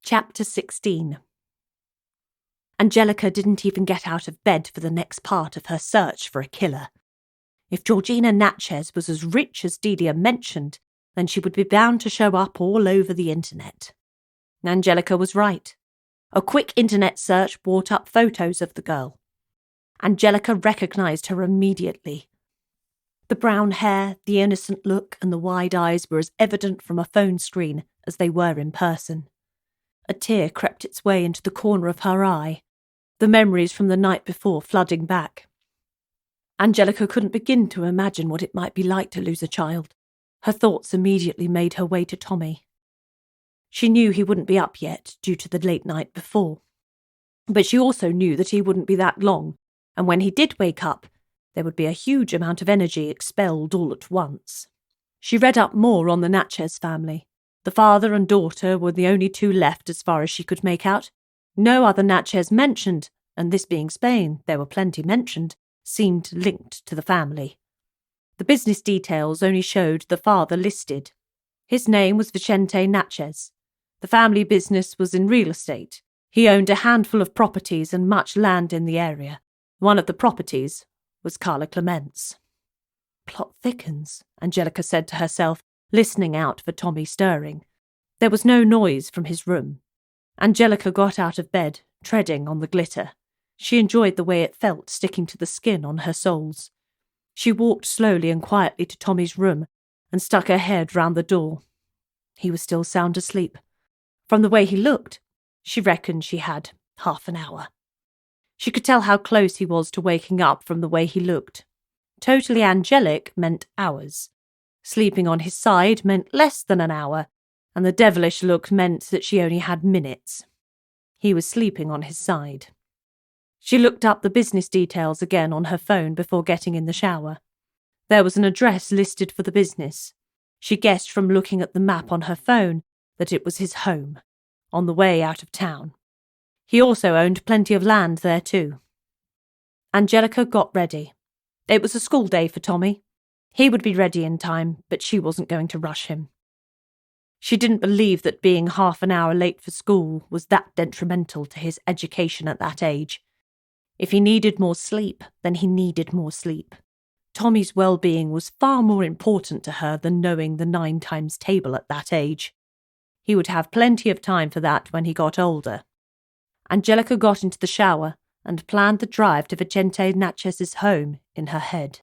Chapter 16. Angelica didn't even get out of bed for the next part of her search for a killer. If Georgina Natchez was as rich as Delia mentioned, then she would be bound to show up all over the internet. Angelica was right. A quick internet search brought up photos of the girl. Angelica recognised her immediately. The brown hair, the innocent look, and the wide eyes were as evident from a phone screen as they were in person. A tear crept its way into the corner of her eye, the memories from the night before flooding back. Angelica couldn't begin to imagine what it might be like to lose a child. Her thoughts immediately made her way to Tommy. She knew he wouldn't be up yet due to the late night before. But she also knew that he wouldn't be that long, and when he did wake up, there would be a huge amount of energy expelled all at once. She read up more on the Natchez family. The father and daughter were the only two left as far as she could make out. No other Natchez mentioned, and this being Spain, there were plenty mentioned, seemed linked to the family. The business details only showed the father listed. His name was Vicente Natchez. The family business was in real estate. He owned a handful of properties and much land in the area. One of the properties was Carla Clement's. Plot thickens, Angelica said to herself, listening out for Tommy stirring. There was no noise from his room. Angelica got out of bed, treading on the glitter. She enjoyed the way it felt sticking to the skin on her soles. She walked slowly and quietly to Tommy's room and stuck her head round the door. He was still sound asleep. From the way he looked, she reckoned she had half an hour. She could tell how close he was to waking up from the way he looked. Totally angelic meant hours. Sleeping on his side meant less than an hour, and the devilish look meant that she only had minutes. He was sleeping on his side. She looked up the business details again on her phone before getting in the shower. There was an address listed for the business. She guessed from looking at the map on her phone that it was his home, on the way out of town. He also owned plenty of land there too. Angelica got ready. It was a school day for Tommy. He would be ready in time, but she wasn't going to rush him. She didn't believe that being half an hour late for school was that detrimental to his education at that age. If he needed more sleep, then he needed more sleep. Tommy's well-being was far more important to her than knowing the 9 times table at that age. He would have plenty of time for that when he got older. Angelica got into the shower and planned the drive to Vicente Natchez's home in her head.